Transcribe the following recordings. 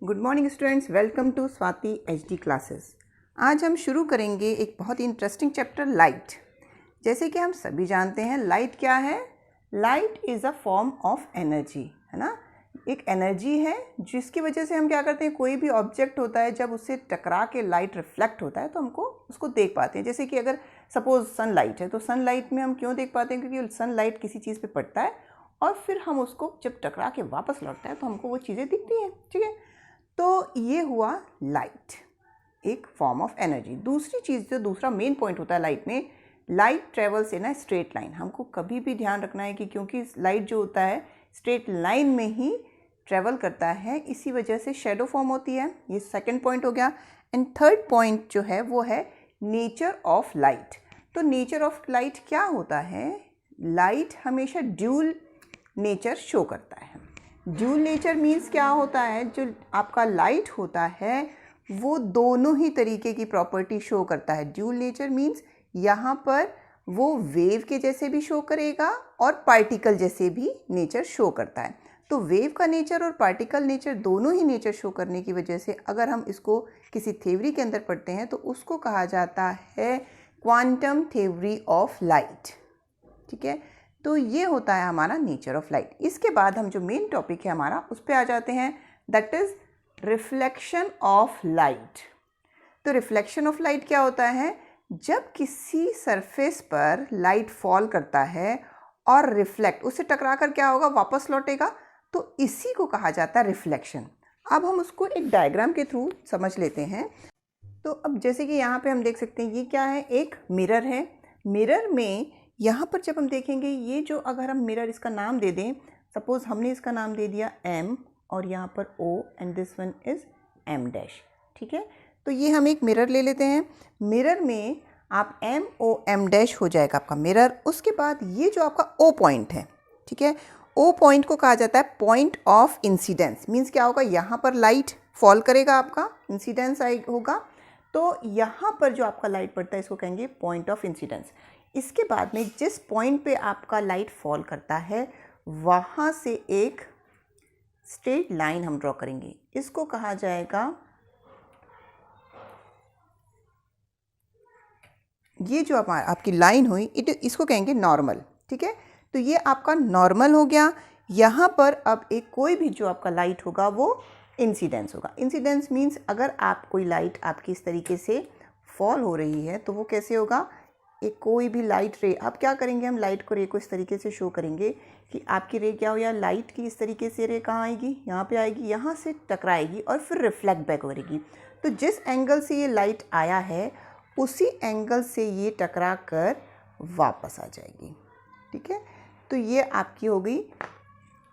Good morning students, welcome to Swati HD classes. आज हम शुरू करेंगे एक बहुत ही इंटरेस्टिंग चैप्टर लाइट। जैसे कि हम सभी जानते हैं लाइट क्या है। Light is a form of energy, है ना। एक एनर्जी है जिसकी वजह से हम क्या करते हैं, कोई भी ऑब्जेक्ट होता है जब उससे टकरा के लाइट रिफ्लेक्ट होता है तो हमको उसको देख पाते हैं। जैसे कि अगर सपोज सनलाइट है तो सनलाइट में हम क्यों देख पाते हैं, क्योंकि सनलाइट किसी चीज़ पे पड़ता है और फिर हम उसको जब टकरा के वापस लौटता है तो हमको वो चीज़ें दिखती हैं। ठीक है, तो ये हुआ लाइट, एक फॉर्म ऑफ एनर्जी। दूसरी चीज़, जो दूसरा मेन पॉइंट होता है लाइट में, light travels in a straight line. हमको कभी भी ध्यान रखना है कि क्योंकि लाइट जो होता है स्ट्रेट लाइन में ही ट्रेवल करता है, इसी वजह से शेडो फॉर्म होती है। ये सेकंड पॉइंट हो गया। एंड थर्ड पॉइंट जो है वो है नेचर ऑफ लाइट। तो नेचर ऑफ लाइट क्या होता है, लाइट हमेशा ड्यूल नेचर शो करता है। ड्यूल नेचर मीन्स क्या होता है, जो आपका लाइट होता है वो दोनों ही तरीके की प्रॉपर्टी शो करता है। ड्यूल नेचर मीन्स यहाँ पर वो वेव के जैसे भी शो करेगा और पार्टिकल जैसे भी नेचर शो करता है। तो वेव का नेचर और पार्टिकल नेचर दोनों ही नेचर शो करने की वजह से अगर हम इसको किसी थ्योरी के अंदर पढ़ते हैं तो उसको कहा जाता है क्वांटम थ्योरी ऑफ लाइट। ठीक है, तो ये होता है हमारा नेचर ऑफ लाइट। इसके बाद हम जो मेन टॉपिक है हमारा उस पर आ जाते हैं, that is reflection of light. तो रिफ्लेक्शन ऑफ लाइट क्या होता है, जब किसी सरफेस पर लाइट फॉल करता है और रिफ्लेक्ट, उससे टकरा कर क्या होगा, वापस लौटेगा, तो इसी को कहा जाता है रिफ्लेक्शन। अब हम उसको एक डायग्राम के थ्रू समझ लेते हैं। तो अब जैसे कि यहाँ पे हम देख सकते हैं ये क्या है, एक मिरर है। मिरर में यहाँ पर जब हम देखेंगे, ये जो अगर हम मिरर इसका नाम दे दें, सपोज़ हमने इसका नाम दे दिया M और यहाँ पर O and this one is M dash. ठीक है, तो ये हम एक मिरर ले लेते हैं। मिरर में आप MO M डैश हो जाएगा आपका मिरर। उसके बाद ये जो आपका O पॉइंट है, ठीक है, O पॉइंट को कहा जाता है पॉइंट ऑफ इंसिडेंस। मीन्स क्या होगा, यहाँ पर लाइट फॉल करेगा, आपका इंसिडेंस होगा, तो यहाँ पर जो आपका लाइट पड़ता है इसको कहेंगे पॉइंट ऑफ इंसिडेंस। इसके बाद में जिस पॉइंट पे आपका लाइट फॉल करता है वहाँ से एक स्ट्रेट लाइन हम ड्रॉ करेंगे, इसको कहा जाएगा, ये जो आपकी लाइन हुई इसको कहेंगे नॉर्मल। ठीक है, तो ये आपका नॉर्मल हो गया। यहाँ पर अब एक कोई भी जो आपका लाइट होगा वो इंसिडेंस होगा। इंसिडेंस मीन्स अगर आप कोई लाइट आपकी इस तरीके से फॉल हो रही है तो वो कैसे होगा, एक कोई भी लाइट रे, आप क्या करेंगे, हम लाइट को रे को इस तरीके से शो करेंगे कि आपकी रे क्या हो, या लाइट की इस तरीके से रे कहाँ आएगी, यहाँ पे आएगी, यहाँ से टकराएगी और फिर रिफ्लेक्ट बैक करेगी। तो जिस एंगल से ये लाइट आया है उसी एंगल से ये टकरा कर वापस आ जाएगी। ठीक है, तो ये आपकी हो गई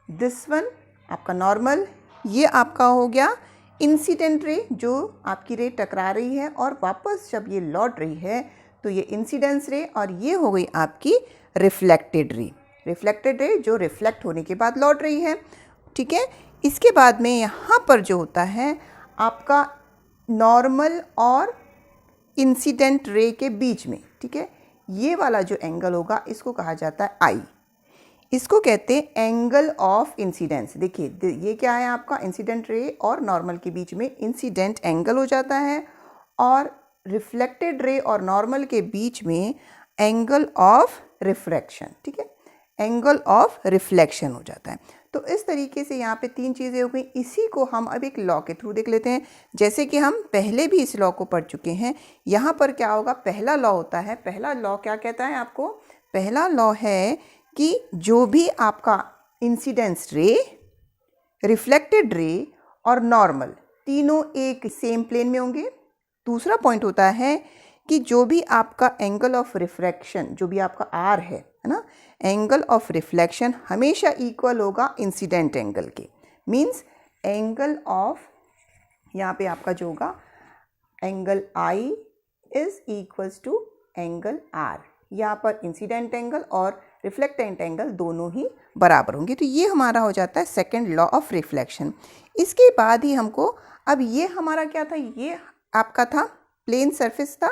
दिस वन आपका नॉर्मल। ये आपका हो गया इंसिडेंट रे, जो आपकी रे टकरा रही है और वापस जब ये लौट रही है तो ये इंसिडेंस रे, और ये हो गई आपकी रिफ्लेक्टेड रे। रिफ्लेक्टेड रे जो रिफ्लेक्ट होने के बाद लौट रही है। ठीक है, इसके बाद में यहाँ पर जो होता है आपका नॉर्मल और इंसिडेंट रे के बीच में, ठीक है, ये वाला जो एंगल होगा इसको कहा जाता है आई। इसको कहते हैं एंगल ऑफ इंसिडेंस। देखिए ये क्या है, आपका इंसिडेंट रे और नॉर्मल के बीच में इंसिडेंट एंगल हो जाता है, और रिफ्लेक्टेड रे और नॉर्मल के बीच में एंगल ऑफ रिफ्रैक्शन। ठीक है, एंगल ऑफ रिफ्लेक्शन हो जाता है। तो इस तरीके से यहाँ पे तीन चीज़ें हो गई। इसी को हम अब एक लॉ के थ्रू देख लेते हैं। जैसे कि हम पहले भी इस लॉ को पढ़ चुके हैं। यहाँ पर क्या होगा, पहला लॉ होता है, पहला लॉ क्या कहता है आपको, पहला लॉ है कि जो भी आपका इंसिडेंस रे, रिफ्लेक्टेड रे और नॉर्मल तीनों एक सेम प्लेन में होंगे। दूसरा पॉइंट होता है कि जो भी आपका एंगल ऑफ रिफ्रैक्शन, जो भी आपका आर है ना, एंगल ऑफ रिफ्लेक्शन हमेशा इक्वल होगा इंसिडेंट एंगल के। मींस एंगल ऑफ, यहाँ पे आपका जो होगा angle i is equals to angle r. यहाँ पर इंसिडेंट एंगल और रिफ्लेक्टेंट एंगल दोनों ही बराबर होंगे। तो ये हमारा हो जाता है सेकेंड लॉ ऑफ रिफ्लेक्शन। इसके बाद ही हमको, अब ये हमारा क्या था, ये आपका था प्लेन सरफेस था,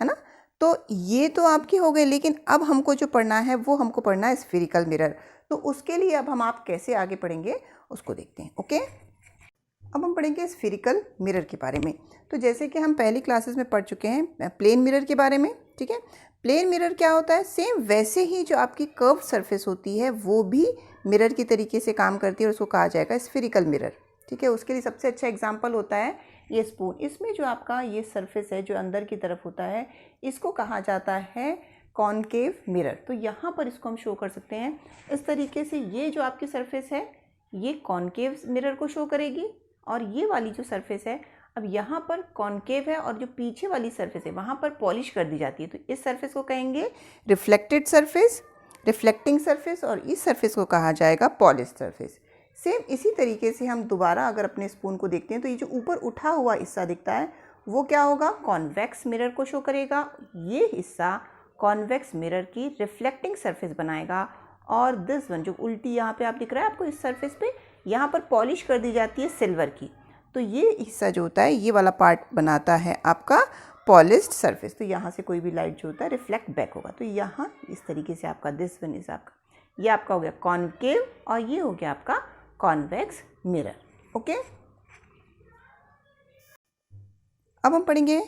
है ना, तो ये तो आपकी हो गई। लेकिन अब हमको जो पढ़ना है वो हमको पढ़ना है स्फेरिकल मिरर। तो उसके लिए अब हम आप कैसे आगे पढ़ेंगे उसको देखते हैं। ओके, अब हम पढ़ेंगे स्फेरिकल मिरर के बारे में। तो जैसे कि हम पहली क्लासेस में पढ़ चुके हैं प्लेन मिरर के बारे में, ठीक है। प्लेन मिरर क्या होता है, सेम वैसे ही जो आपकी कर्व सरफेस होती है वो भी मिरर की तरीके से काम करती है और उसको कहा जाएगा स्फेरिकल मिरर, ठीक है। उसके लिए सबसे अच्छा एग्जांपल होता है ये स्पून। इसमें जो आपका ये सरफेस है जो अंदर की तरफ होता है इसको कहा जाता है कॉनकेव मिरर। तो यहाँ पर इसको हम शो कर सकते हैं इस तरीके से। ये जो आपकी सरफेस है ये कॉनकेव मिरर को शो करेगी और ये वाली जो सरफेस है अब यहाँ पर कॉनकेव है और जो पीछे वाली सरफेस है वहाँ पर पॉलिश कर दी जाती है। तो इस सरफेस को कहेंगे रिफ्लेक्टेड सरफेस, रिफ्लेक्टिंग सरफेस, और इस सरफेस को कहा जाएगा पॉलिश सरफेस। सेम इसी तरीके से हम दोबारा अगर अपने स्पून को देखते हैं तो ये जो ऊपर उठा हुआ हिस्सा दिखता है वो क्या होगा, कॉन्वेक्स मिरर को शो करेगा। ये हिस्सा कॉन्वेक्स मिरर की रिफ्लेक्टिंग सरफेस बनाएगा और दिस वन जो उल्टी यहाँ पे आप दिख रहा है आपको इस सरफेस पे, यहाँ पर पॉलिश कर दी जाती है सिल्वर की। तो ये हिस्सा जो होता है ये वाला पार्ट बनाता है आपका पॉलिश्ड सरफेस। तो यहाँ से कोई भी लाइट जो होता है रिफ्लेक्ट बैक होगा। तो यहाँ इस तरीके से आपका दिस वन इज आपका, ये आपका हो गया कॉनकेव और ये हो गया आपका कॉन्वेक्स मिरर। ओके, अब हम पढ़ेंगे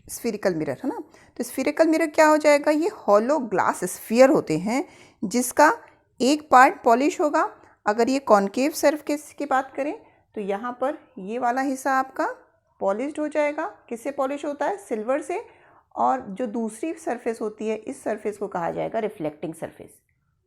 स्फेरिकल मिरर, है ना। तो स्फेरिकल मिरर क्या हो जाएगा, ये हॉलो ग्लास स्फीयर होते हैं जिसका एक पार्ट पॉलिश होगा। अगर ये कॉनकेव सरफेस की बात करें तो यहाँ पर ये वाला हिस्सा आपका पॉलिश्ड हो जाएगा। किससे पॉलिश होता है, सिल्वर से। और जो दूसरी सरफेस होती है इस सरफेस को कहा जाएगा रिफ्लेक्टिंग सरफेस,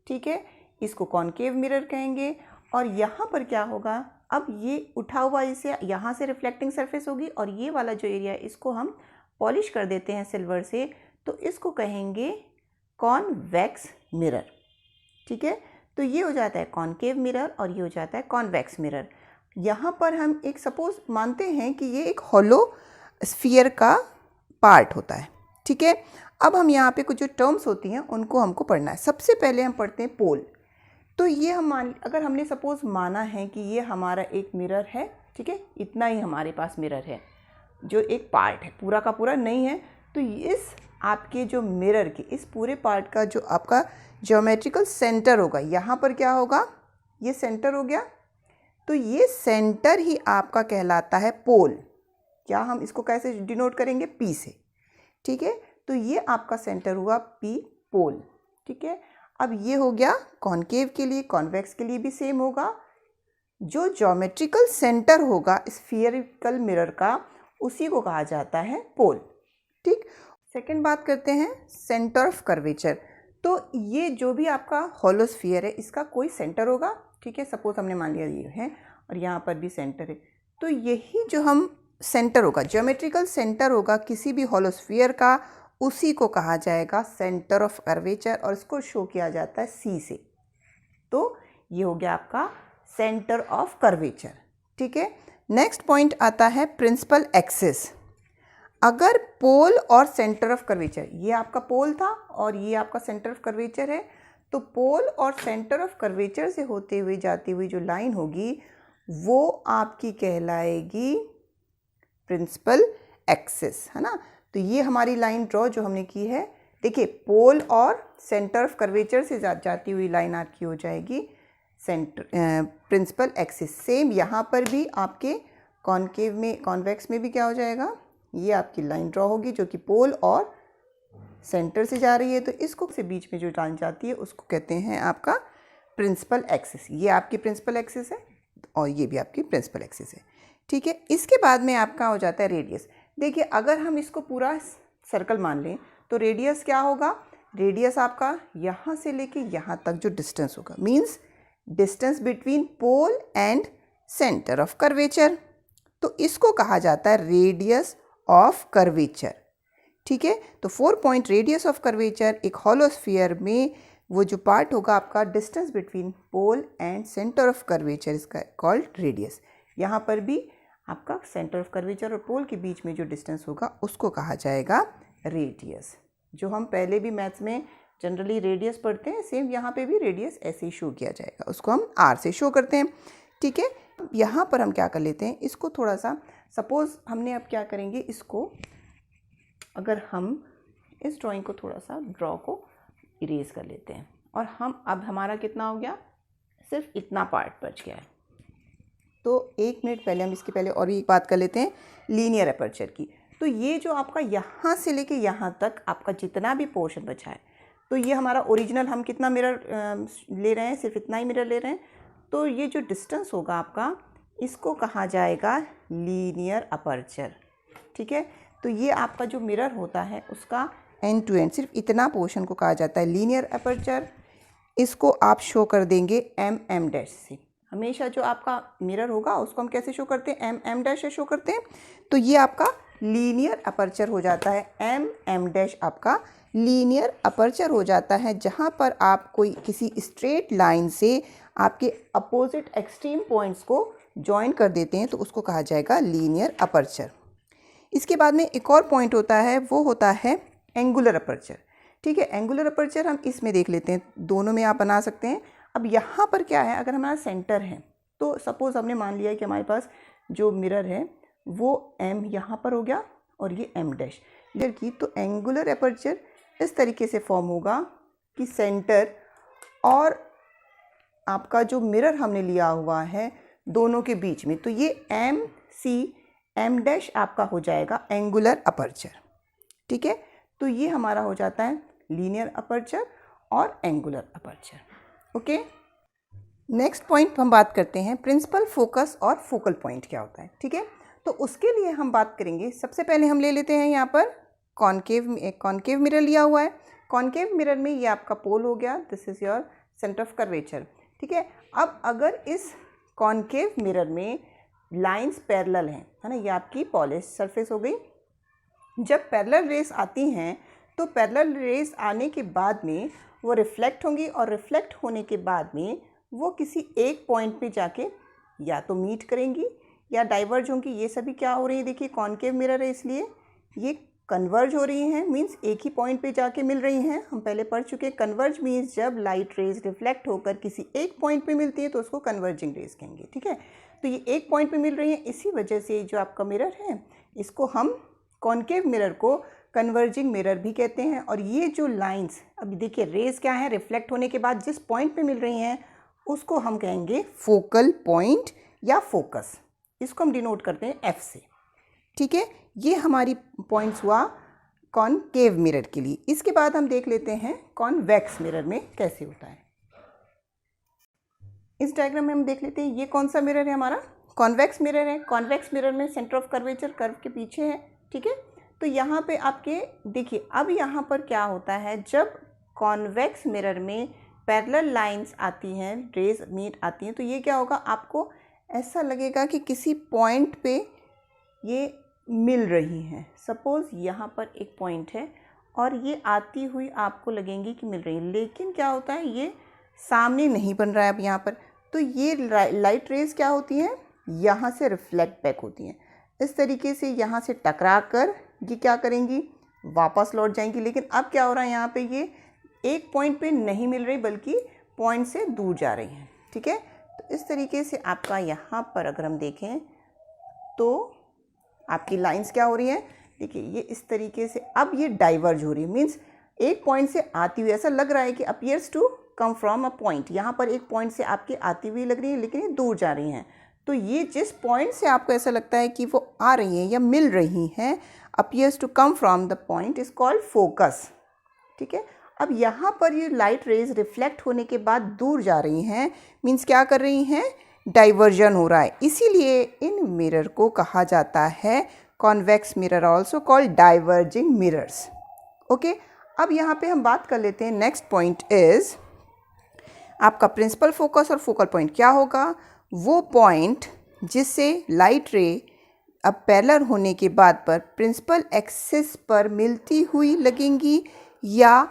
ठीक है। इसको कॉनकेव मिरर कहेंगे। और यहाँ पर क्या होगा, अब ये उठा हुआ इसे यहाँ से रिफ्लेक्टिंग सरफेस होगी और ये वाला जो एरिया है इसको हम पॉलिश कर देते हैं सिल्वर से, तो इसको कहेंगे कॉन्वेक्स मिरर, ठीक है। तो ये हो जाता है कॉनकेव मिरर और ये हो जाता है कॉन्वेक्स मिरर। यहाँ पर हम एक सपोज मानते हैं कि ये एक हॉलो स्फीयर का पार्ट होता है, ठीक है। अब हम यहाँ पे कुछ जो टर्म्स होती हैं उनको हमको पढ़ना है। सबसे पहले हम पढ़ते हैं पोल। तो ये हम अगर हमने सपोज माना है कि ये हमारा एक मिरर है, ठीक है, इतना ही हमारे पास मिरर है जो एक पार्ट है, पूरा का पूरा नहीं है। तो इस आपके जो मिरर के इस पूरे पार्ट का जो आपका ज्योमेट्रिकल सेंटर होगा, यहाँ पर क्या होगा, ये सेंटर हो गया। तो ये सेंटर ही आपका कहलाता है पोल। क्या हम इसको कैसे डिनोट करेंगे, पी से, ठीक है। तो ये आपका सेंटर हुआ पी, पोल, ठीक है। अब ये हो गया कॉनकेव के लिए, कॉन्वेक्स के लिए भी सेम होगा। जो ज्योमेट्रिकल सेंटर होगा स्फीयरिकल मिरर का उसी को कहा जाता है पोल, ठीक। सेकंड बात करते हैं सेंटर ऑफ कर्वेचर। तो ये जो भी आपका हॉलो स्फीयर है इसका कोई सेंटर होगा, ठीक है। सपोज हमने मान लिया ये है और यहाँ पर भी सेंटर है। तो यही जो हम सेंटर होगा, ज्योमेट्रिकल सेंटर होगा किसी भी हॉलो स्फीयर का, उसी को कहा जाएगा सेंटर ऑफ कर्वेचर और इसको शो किया जाता है सी से। तो ये हो गया आपका सेंटर ऑफ कर्वेचर, ठीक है। नेक्स्ट पॉइंट आता है प्रिंसिपल एक्सिस। अगर पोल और सेंटर ऑफ कर्वेचर, ये आपका पोल था और ये आपका सेंटर ऑफ कर्वेचर है, तो पोल और सेंटर ऑफ कर्वेचर से होते हुए जाती हुई जो लाइन होगी वो आपकी कहलाएगी प्रिंसिपल एक्सिस, है ना। तो ये हमारी लाइन ड्रॉ जो हमने की है, देखिए पोल और सेंटर ऑफ कर्वेचर से जाती हुई लाइन आपकी हो जाएगी सेंटर प्रिंसिपल एक्सिस। सेम यहाँ पर भी आपके कॉनकेव में, कॉन्वेक्स में भी क्या हो जाएगा, ये आपकी लाइन ड्रॉ होगी जो कि पोल और सेंटर से जा रही है। तो इसको से बीच में जो लाइन जाती है उसको कहते हैं आपका प्रिंसिपल एक्सिस। ये आपकी प्रिंसिपल एक्सिस है और ये भी आपकी प्रिंसिपल एक्सिस है, ठीक है। इसके बाद में आपका हो जाता है रेडियस। देखिए अगर हम इसको पूरा सर्कल मान लें तो रेडियस क्या होगा, रेडियस आपका यहाँ से लेके यहाँ तक जो डिस्टेंस होगा, means distance between pole and centre of curvature. तो इसको कहा जाता है रेडियस ऑफ कर्वेचर, ठीक है। तो 4 पॉइंट रेडियस ऑफ कर्वेचर एक हॉलो स्फीयर में वो जो पार्ट होगा आपका distance between pole and centre of curvature, इसका कॉल्ड रेडियस। यहाँ पर भी आपका सेंटर ऑफ कर्वेचर और पोल के बीच में जो डिस्टेंस होगा उसको कहा जाएगा रेडियस। जो हम पहले भी मैथ्स में जनरली रेडियस पढ़ते हैं, सेम यहाँ पे भी रेडियस ऐसे ही शो किया जाएगा, उसको हम आर से शो करते हैं, ठीक है। यहाँ पर हम क्या कर लेते हैं, इसको थोड़ा सा सपोज हमने अब क्या करेंगे, इसको अगर हम इस ड्राइंग को थोड़ा सा ड्रॉ को इरेज कर लेते हैं और हम अब हमारा कितना हो गया, सिर्फ इतना पार्ट बच गया है, तो 1 मिनट पहले हम इसके पहले और भी एक बात कर लेते हैं लीनियर अपर्चर की। तो ये जो आपका यहाँ से लेके यहाँ तक आपका जितना भी पोर्शन बचा है, तो ये हमारा ओरिजिनल, हम कितना मिरर ले रहे हैं, सिर्फ इतना ही मिरर ले रहे हैं, तो ये जो डिस्टेंस होगा आपका, इसको कहा जाएगा लीनियर अपर्चर। ठीक है, तो ये आपका जो मिरर होता है उसका एंड टू एंड सिर्फ इतना पोर्शन को कहा जाता है लीनियर अपर्चर। इसको आप शो कर देंगे एम डैश से। हमेशा जो आपका मिरर होगा उसको हम कैसे शो करते हैं, एम डैश से शो करते हैं। तो ये आपका लीनियर अपर्चर हो जाता है, एम डैश आपका लीनियर अपर्चर हो जाता है, जहाँ पर आप कोई किसी स्ट्रेट लाइन से आपके अपोजिट एक्सट्रीम पॉइंट्स को ज्वाइन कर देते हैं, तो उसको कहा जाएगा लीनियर अपर्चर। इसके बाद में एक और पॉइंट होता है, वो होता है एंगुलर अपर्चर। ठीक है, एंगुलर अपर्चर हम इसमें देख लेते हैं, दोनों में आप बना सकते हैं। अब यहाँ पर क्या है, अगर हमारा सेंटर है, तो सपोज़ हमने मान लिया कि हमारे पास जो मिरर है वो एम यहाँ पर हो गया और ये एम डैश इधर की, तो एंगुलर अपर्चर इस तरीके से फॉर्म होगा कि सेंटर और आपका जो मिरर हमने लिया हुआ है दोनों के बीच में, तो ये एम डैश आपका हो जाएगा एंगुलर अपर्चर। ठीक है, तो ये हमारा हो जाता है लीनियर अपर्चर और angular aperture. Okay, next point हम बात करते हैं प्रिंसिपल फोकस और फोकल पॉइंट क्या होता है। ठीक है, तो उसके लिए हम बात करेंगे, सबसे पहले हम ले लेते हैं यहाँ पर कॉनकेव मिरर लिया हुआ है। कॉनकेव मिरर में ये आपका पोल हो गया, this is your centre of curvature. ठीक है, अब अगर इस कॉनकेव मिरर में लाइंस पैरेलल हैं, है ना, ये आपकी पॉलिश सरफेस हो गई। जब पैरेलल रेस आती हैं तो पैरेलल रेस आने के बाद में वो रिफ्लेक्ट होंगी और रिफ्लेक्ट होने के बाद में वो किसी एक पॉइंट पे जाके या तो मीट करेंगी या डाइवर्ज होंगी। ये सभी क्या हो रही है, देखिए कॉनकेव मिरर है इसलिए ये कन्वर्ज हो रही हैं, मीन्स एक ही पॉइंट पे जाके मिल रही हैं। हम पहले पढ़ चुके हैं, कन्वर्ज मीन्स जब लाइट रेज रिफ्लेक्ट होकर किसी एक पॉइंट पे मिलती है तो उसको कन्वर्जिंग रेज कहेंगे। ठीक है, तो ये एक पॉइंट पे मिल रही है, इसी वजह से जो आपका मिरर है इसको हम कॉनकेव मिरर को कन्वर्जिंग मिरर भी कहते हैं। और ये जो लाइंस, अभी देखिए रेज क्या है, रिफ्लेक्ट होने के बाद जिस पॉइंट पे मिल रही हैं उसको हम कहेंगे फोकल पॉइंट या फोकस, इसको हम डिनोट करते हैं एफ से। ठीक है, ये हमारी पॉइंट्स हुआ कॉनकेव मिरर के लिए। इसके बाद हम देख लेते हैं कॉन्वेक्स मिरर में कैसे होता है। इस डायग्राम में हम देख लेते हैं, ये कौन सा मिरर है, हमारा कॉन्वेक्स मिरर है। कॉन्वेक्स मिरर में सेंटर ऑफ कर्वेचर कर्व के पीछे है। ठीक है, तो यहाँ पे आपके देखिए, अब यहाँ पर क्या होता है, जब कॉन्वेक्स मिरर में पैरेलल लाइंस आती हैं, रेज मीट आती हैं, तो ये क्या होगा, आपको ऐसा लगेगा कि किसी पॉइंट पे ये मिल रही हैं। सपोज़ यहाँ पर एक पॉइंट है और ये आती हुई आपको लगेंगी कि मिल रही है, लेकिन क्या होता है, ये सामने नहीं बन रहा है अब यहाँ पर, तो ये लाइट रेज क्या होती हैं, यहाँ से रिफ्लेक्ट बैक होती हैं। इस तरीके से यहाँ से टकरा कर ये क्या करेंगी, वापस लौट जाएंगी। लेकिन अब क्या हो रहा है, यहाँ पे ये एक पॉइंट पे नहीं मिल रही बल्कि पॉइंट से दूर जा रही हैं। ठीक है, तो इस तरीके से आपका यहाँ पर अगर हम देखें तो आपकी लाइंस क्या हो रही हैं, देखिए ये इस तरीके से अब ये डाइवर्ज हो रही है, मीन्स एक पॉइंट से आती हुई, ऐसा लग रहा है कि appears to come from a point, यहाँ पर एक पॉइंट से आपकी आती हुई लग रही है लेकिन ये दूर जा रही हैं। तो ये जिस पॉइंट से आपको ऐसा लगता है कि वो आ रही हैं या मिल रही हैं, appears to come from the point is called focus. ठीक है, अब यहाँ पर ये लाइट रेज रिफ्लेक्ट होने के बाद दूर जा रही हैं, मीन्स क्या कर रही हैं, डाइवर्जन हो रहा है, इसीलिए इन मिरर को कहा जाता है convex mirror, also called diverging mirrors. Okay, अब यहाँ पे हम बात कर लेते हैं, नेक्स्ट पॉइंट इज आपका प्रिंसिपल फोकस और फोकल पॉइंट क्या होगा। वो पॉइंट जिससे लाइट रे अब पैरेलल होने के बाद पर प्रिंसिपल एक्सिस पर मिलती हुई लगेंगी या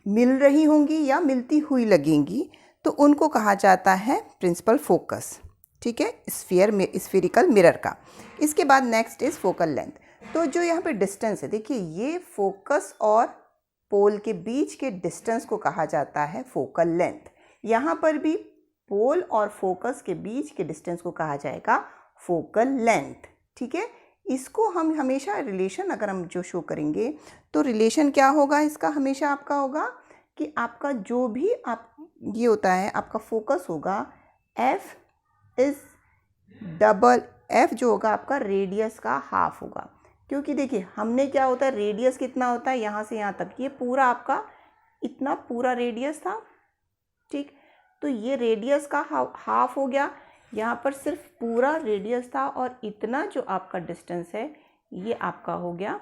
मिल रही होंगी या मिलती हुई लगेंगी, तो उनको कहा जाता है प्रिंसिपल फोकस। ठीक है, स्फीरिकल मिरर का। इसके बाद नेक्स्ट इज फोकल लेंथ। तो जो यहाँ पे डिस्टेंस है, देखिए ये फोकस और पोल के बीच के डिस्टेंस को कहा जाता है फोकल लेंथ। यहाँ पर भी पोल और फोकस के बीच के डिस्टेंस को कहा जाएगा फोकल लेंथ। ठीक है, इसको हम हमेशा रिलेशन अगर हम जो शो करेंगे तो रिलेशन क्या होगा इसका, हमेशा आपका होगा कि आपका जो भी आप ये होता है आपका फोकस होगा, F इज़ डबल एफ जो होगा आपका रेडियस का हाफ होगा, क्योंकि देखिए हमने क्या होता है, रेडियस कितना होता है यहाँ से यहाँ तक, ये पूरा आपका इतना पूरा रेडियस था, ठीक। तो ये रेडियस का हाफ हो गया, यहाँ पर सिर्फ पूरा रेडियस था और इतना जो आपका डिस्टेंस है ये आपका हो गया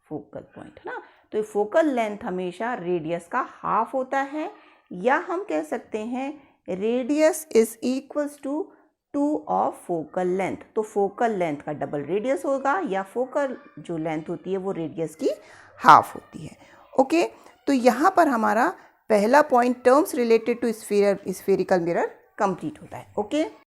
फोकल पॉइंट, है ना। तो ये फोकल लेंथ हमेशा रेडियस का हाफ होता है, या हम कह सकते हैं radius is equals to 2 of focal length. तो फोकल लेंथ का डबल रेडियस होगा, या फोकल जो लेंथ होती है वो रेडियस की हाफ होती है। ओके, तो यहाँ पर हमारा पहला point terms related to spherical mirror complete होता है। ओके।